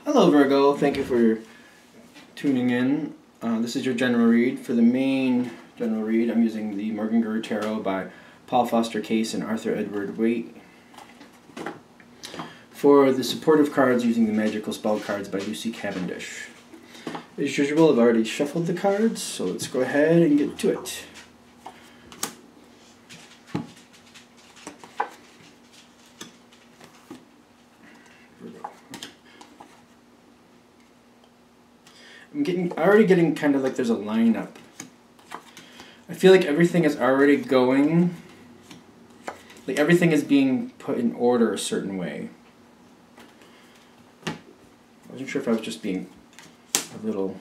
Hello Virgo, thank you for tuning in. This is your general read. For the main general read, I'm using the Morgan Guru Tarot by Paul Foster Case and Arthur Edward Waite. For the supportive cards, using the Magical Spell cards by Lucy Cavendish. As usual, I've already shuffled the cards, so let's go ahead and get to it. I'm already getting kind of like there's a lineup. I feel like everything is already going, like everything is being put in order a certain way. I wasn't sure if I was just being a little...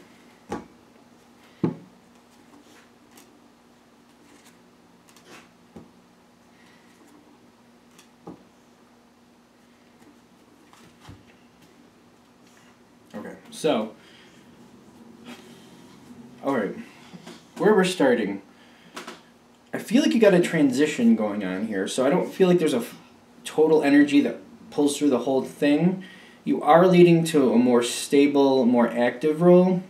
Okay, so... Alright, where we're starting, I feel like you got a transition going on here, so I don't feel like there's a total energy that pulls through the whole thing. You are leading to a more stable, more active role.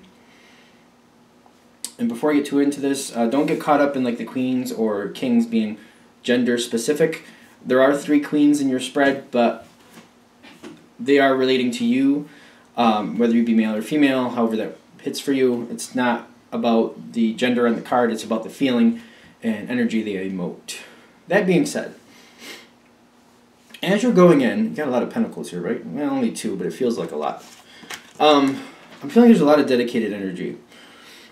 And before I get too into this, don't get caught up in like the queens or kings being gender specific. There are 3 queens in your spread, but they are relating to you, whether you be male or female, however that hits for you. It's not about the gender on the card, it's about the feeling and energy they emote. That being said, as you're going in, you got a lot of pentacles here, right? Well, only 2, but it feels like a lot. I'm feeling there's a lot of dedicated energy.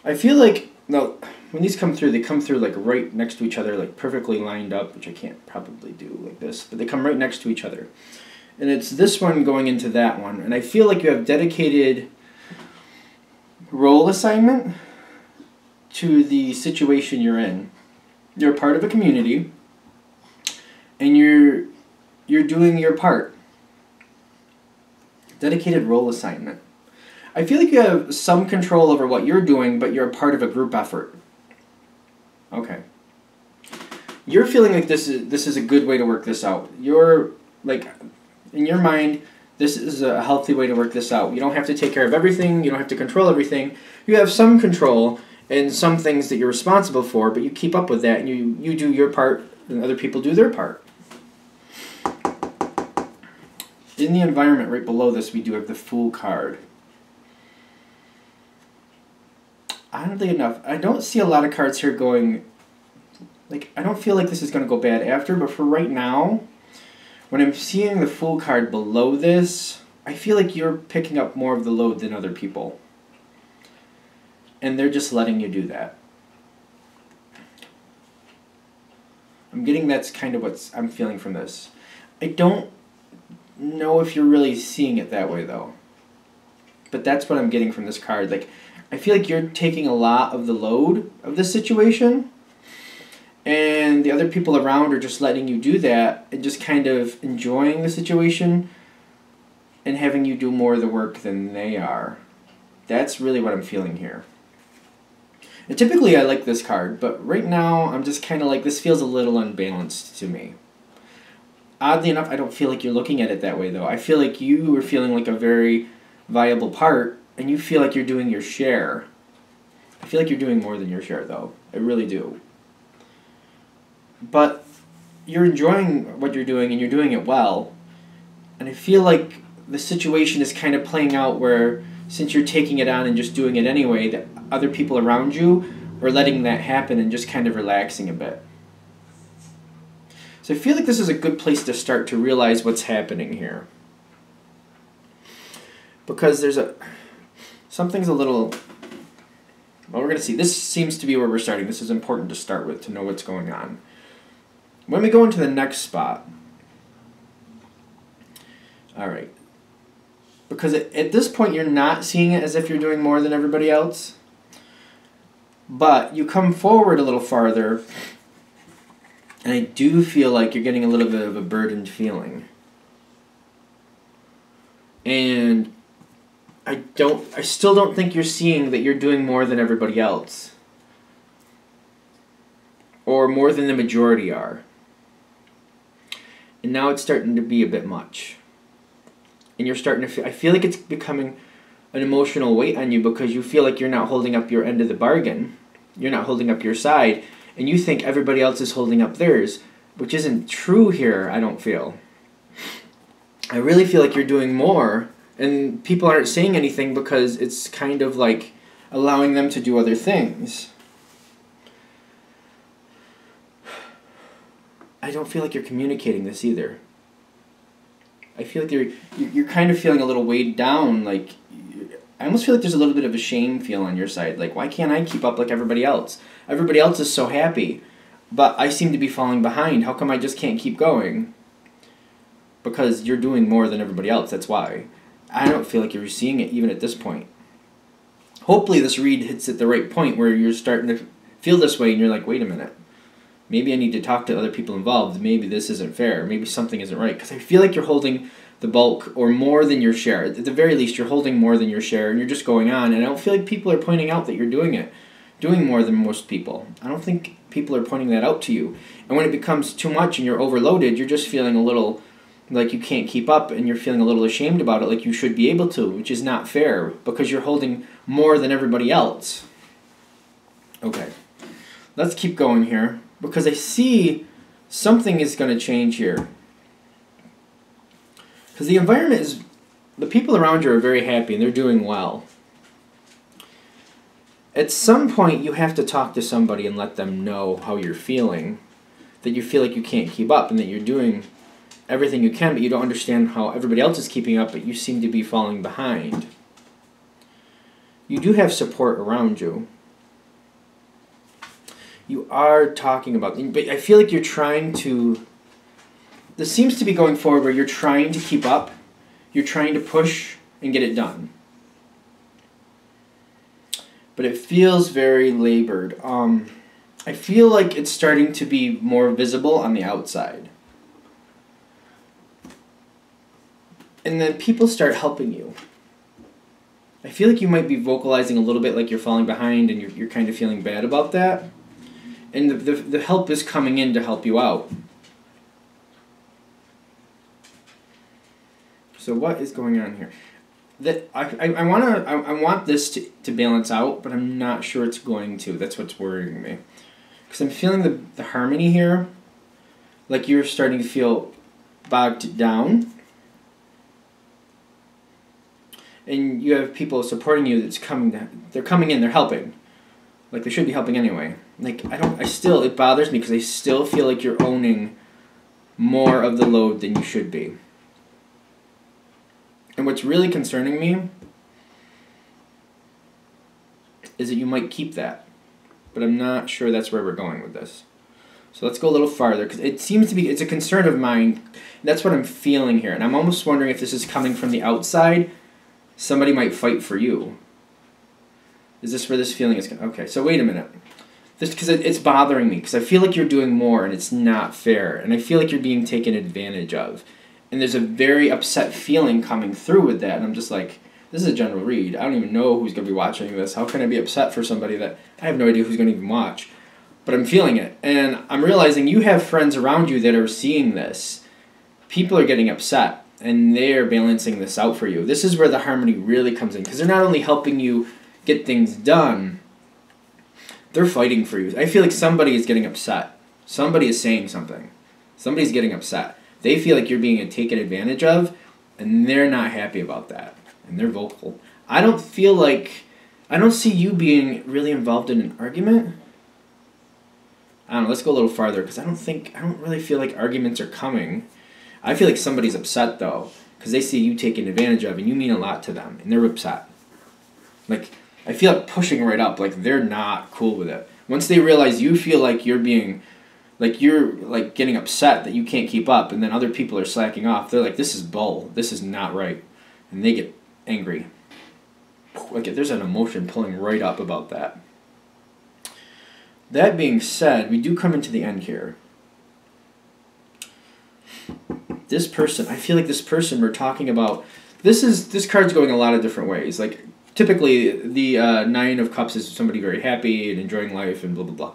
I feel like, now, when these come through, they come through like right next to each other, like perfectly lined up, which I can't probably do like this, but they come right next to each other. And it's this one going into that one, and I feel like you have dedicated role assignment to the situation you're in. You're part of a community, and you're doing your part. Dedicated role assignment. I feel like you have some control over what you're doing, but you're a part of a group effort. Okay. You're feeling like this is a good way to work this out. You're like, in your mind, this is a healthy way to work this out. You don't have to take care of everything. You don't have to control everything. You have some control and some things that you're responsible for, but you keep up with that, and you do your part, and other people do their part. In the environment right below this, we do have the Fool card. Oddly enough, I don't see a lot of cards here going, like, I don't feel like this is going to go bad after, but for right now, when I'm seeing the Fool card below this, I feel like you're picking up more of the load than other people. And they're just letting you do that. I'm getting that's kind of what I'm feeling from this. I don't know if you're really seeing it that way, though. But that's what I'm getting from this card. Like, I feel like you're taking a lot of the load of this situation, and the other people around are just letting you do that and just kind of enjoying the situation and having you do more of the work than they are. That's really what I'm feeling here. And typically I like this card, but right now I'm just kind of like, this feels a little unbalanced to me. Oddly enough, I don't feel like you're looking at it that way, though. I feel like you are feeling like a very viable part, and you feel like you're doing your share. I feel like you're doing more than your share, though. I really do. But you're enjoying what you're doing, and you're doing it well. And I feel like the situation is kind of playing out where, since you're taking it on and just doing it anyway, that other people around you are letting that happen and just kind of relaxing a bit. So I feel like this is a good place to start to realize what's happening here. Because something's a little... Well, we're going to see. This seems to be where we're starting. This is important to start with, to know what's going on. When we go into the next spot... Alright. Because at this point, you're not seeing it as if you're doing more than everybody else. But you come forward a little farther, and I do feel like you're getting a little bit of a burdened feeling. And I still don't think you're seeing that you're doing more than everybody else. Or more than the majority are. And now it's starting to be a bit much. and you're starting to feel, I feel like it's becoming an emotional weight on you because you feel like you're not holding up your end of the bargain. You're not holding up your side, and you think everybody else is holding up theirs, which isn't true here, I don't feel. I really feel like you're doing more, and people aren't saying anything because it's kind of like allowing them to do other things. I don't feel like you're communicating this either. I feel like you're kind of feeling a little weighed down, like, I almost feel like there's a little bit of a shame feel on your side. Like, why can't I keep up like everybody else? Everybody else is so happy, but I seem to be falling behind. How come I just can't keep going? Because you're doing more than everybody else, that's why. I don't feel like you're seeing it even at this point. Hopefully this read hits at the right point where you're starting to feel this way and you're like, wait a minute. Maybe I need to talk to other people involved. Maybe this isn't fair. Maybe something isn't right. Because I feel like you're holding the bulk or more than your share. At the very least, you're holding more than your share and you're just going on. And I don't feel like people are pointing out that you're doing more than most people. I don't think people are pointing that out to you. And when it becomes too much and you're overloaded, you're just feeling a little like you can't keep up and you're feeling a little ashamed about it, like you should be able to, which is not fair because you're holding more than everybody else. Okay, let's keep going here because I see something is going to change here. Because the environment is, the people around you are very happy and they're doing well. At some point you have to talk to somebody and let them know how you're feeling, that you feel like you can't keep up and that you're doing everything you can, but you don't understand how everybody else is keeping up, but you seem to be falling behind. You do have support around you. You are talking about, but I feel like you're trying to, this seems to be going forward where you're trying to keep up, you're trying to push and get it done. But it feels very labored. I feel like it's starting to be more visible on the outside. And then people start helping you. I feel like you might be vocalizing a little bit like you're falling behind and you're kind of feeling bad about that. And the help is coming in to help you out. So what is going on here? I want this to balance out, but I'm not sure it's going to. That's what's worrying me. Because I'm feeling the harmony here, like you're starting to feel bogged down. And you have people supporting you they're coming in, they're helping. Like they should be helping anyway. Like it bothers me because I still feel like you're owning more of the load than you should be. And what's really concerning me is that you might keep that. But I'm not sure that's where we're going with this. So let's go a little farther because it seems to be, it's a concern of mine. That's what I'm feeling here. And I'm almost wondering if this is coming from the outside. Somebody might fight for you. Is this where this feeling is? Okay, so wait a minute. Because it's bothering me because I feel like you're doing more and it's not fair. And I feel like you're being taken advantage of. And there's a very upset feeling coming through with that. And I'm just like, this is a general read. I don't even know who's going to be watching this. How can I be upset for somebody that I have no idea who's going to even watch? But I'm feeling it. And I'm realizing you have friends around you that are seeing this. People are getting upset. And they're balancing this out for you. This is where the harmony really comes in. Because they're not only helping you get things done, they're fighting for you. I feel like somebody is getting upset. Somebody is saying something. Somebody's getting upset. They feel like you're being taken advantage of, and they're not happy about that. And they're vocal. I don't see you being really involved in an argument. I don't know, let's go a little farther, because I don't really feel like arguments are coming. I feel like somebody's upset, though, because they see you taken advantage of, and you mean a lot to them, and they're upset. Like, I feel like pushing right up, like they're not cool with it. Once they realize you feel like you're being, like you're like getting upset that you can't keep up, and then other people are slacking off, they're like, this is bull, this is not right, and they get angry. Like, there's an emotion pulling right up about that. That being said, we do come into the end here. This person, I feel like this person we're talking about, this card's going a lot of different ways. Like, typically, the Nine of Cups is somebody very happy and enjoying life and blah, blah, blah.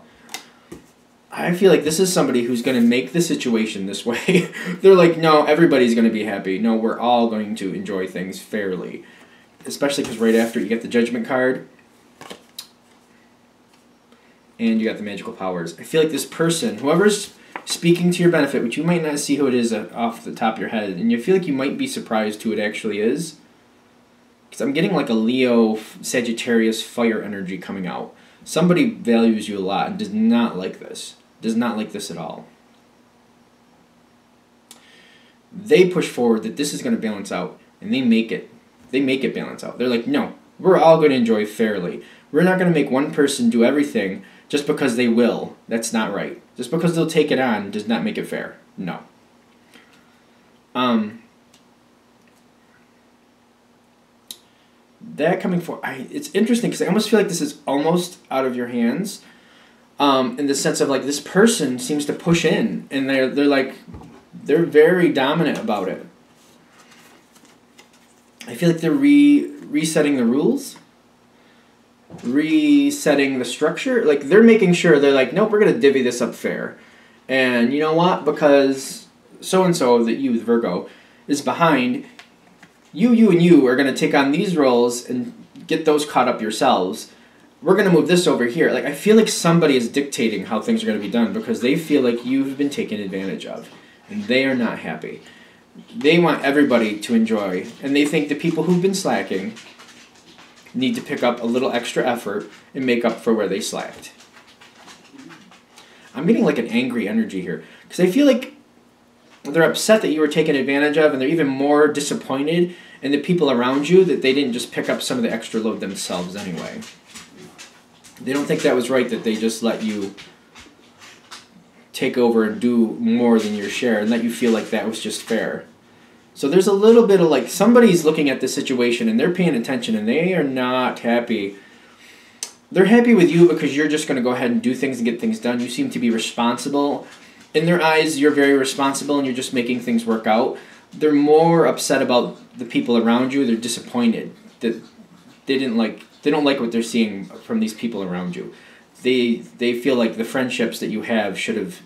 I feel like this is somebody who's going to make the situation this way. They're like, no, everybody's going to be happy. No, we're all going to enjoy things fairly. Especially because right after you get the Judgment card. And you got the magical powers. I feel like this person, whoever's speaking to your benefit, which you might not see who it is off the top of your head, and you feel like you might be surprised who it actually is. Because I'm getting like a Leo, Sagittarius, fire energy coming out. Somebody values you a lot and does not like this. Does not like this at all. They push forward that this is going to balance out, and they make it. They make it balance out. They're like, no, we're all going to enjoy fairly. We're not going to make one person do everything just because they will. That's not right. Just because they'll take it on does not make it fair. No. That coming for it's interesting because I almost feel like this is almost out of your hands, in the sense of like this person seems to push in and they're very dominant about it. I feel like they're resetting the rules, resetting the structure. Like they're making sure they're like, nope, we're gonna divvy this up fair, and you know what? Because so and so that you, the Virgo, is behind. You and you are going to take on these roles and get those caught up yourselves. We're going to move this over here. Like I feel like somebody is dictating how things are going to be done because they feel like you've been taken advantage of. And they are not happy. They want everybody to enjoy. And they think the people who've been slacking need to pick up a little extra effort and make up for where they slacked. I'm getting like an angry energy here. Because I feel like they're upset that you were taken advantage of, and they're even more disappointed in the people around you that they didn't just pick up some of the extra load themselves anyway. They don't think that was right, that they just let you take over and do more than your share and let you feel like that was just fair. So there's a little bit of like somebody's looking at the situation and they're paying attention and they are not happy. They're happy with you because you're just going to go ahead and do things and get things done. You seem to be responsible. In their eyes, you're very responsible and you're just making things work out. They're more upset about the people around you. They're disappointed that they don't like what they're seeing from these people around you. They feel like the friendships that you have should have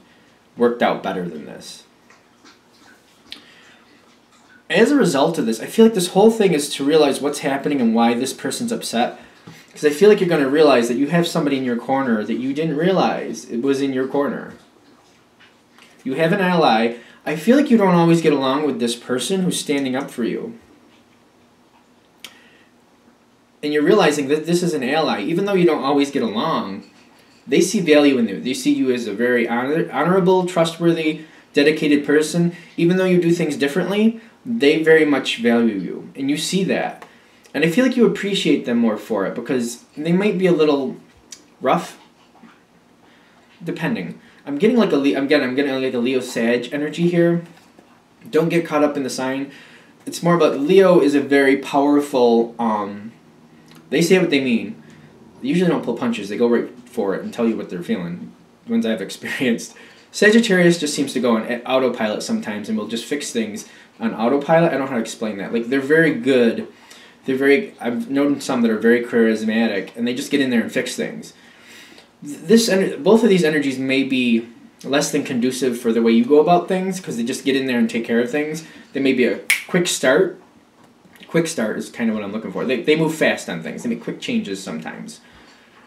worked out better than this. As a result of this, I feel like this whole thing is to realize what's happening and why this person's upset. Because I feel like you're going to realize that you have somebody in your corner that you didn't realize it was in your corner. You have an ally. I feel like you don't always get along with this person who's standing up for you. And you're realizing that this is an ally. Even though you don't always get along, they see value in you. They see you as a very honorable, trustworthy, dedicated person. Even though you do things differently, they very much value you. And you see that. And I feel like you appreciate them more for it because they might be a little rough, depending. I'm getting like I'm getting like a Leo Sag energy here. Don't get caught up in the sign. It's more about Leo is a very powerful. They say what they mean. They usually don't pull punches. They go right for it and tell you what they're feeling. The ones I've experienced. Sagittarius just seems to go on autopilot sometimes and will just fix things on autopilot. I don't know how to explain that. Like they're very good. I've known some that are very charismatic and they just get in there and fix things. Both of these energies may be less than conducive for the way you go about things because they just get in there and take care of things. They may be a quick start. Quick start is kind of what I'm looking for. They move fast on things. They make quick changes sometimes.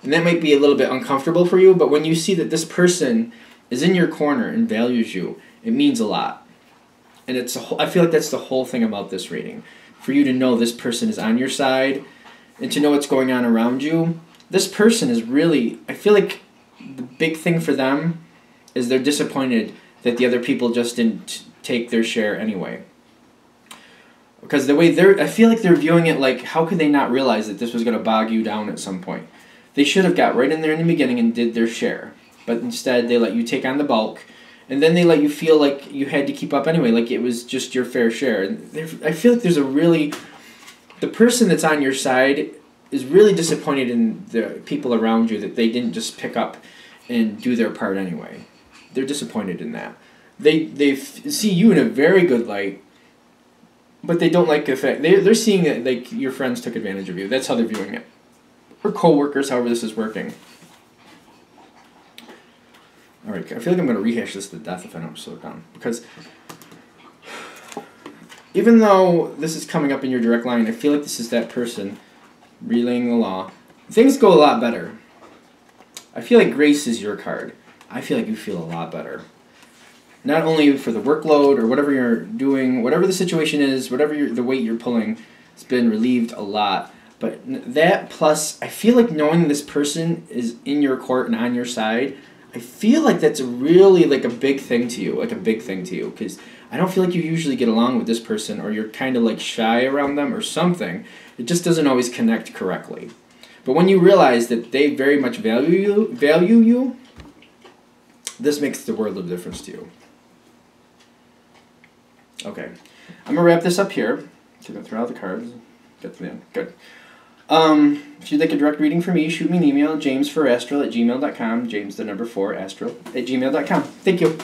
And that might be a little bit uncomfortable for you, but when you see that this person is in your corner and values you, it means a lot. And I feel like that's the whole thing about this reading. For you to know this person is on your side and to know what's going on around you. This person is really, I feel like the big thing for them is they're disappointed that the other people just didn't take their share anyway. Because the way I feel like they're viewing it like, how could they not realize that this was going to bog you down at some point? They should have got right in there in the beginning and did their share. But instead, they let you take on the bulk. And then they let you feel like you had to keep up anyway, like it was just your fair share. And I feel like there's the person that's on your side is really disappointed in the people around you that they didn't just pick up and do their part anyway. They're disappointed in that. They see you in a very good light, but they don't like the fact they're seeing that like your friends took advantage of you. That's how they're viewing it. Or co-workers, however this is working. Alright, I feel like I'm going to rehash this to death if I don't slow it down. Because even though this is coming up in your direct line, I feel like this is that person relaying the law. Things go a lot better. I feel like grace is your card. I feel like you feel a lot better. Not only for the workload or whatever you're doing, whatever the situation is, whatever the weight you're pulling, it's been relieved a lot. But that plus, I feel like knowing this person is in your court and on your side, I feel like that's really like a big thing to you, because I don't feel like you usually get along with this person, or you're kind of like shy around them or something. It just doesn't always connect correctly. But when you realize that they very much value you, this makes the world of difference to you. Okay, I'm gonna wrap this up here. So I'm gonna throw out the cards. Get to the end. Good. If you'd like a direct reading from me, shoot me an email, jamesforastral@gmail.com, james4astral@gmail.com. Thank you.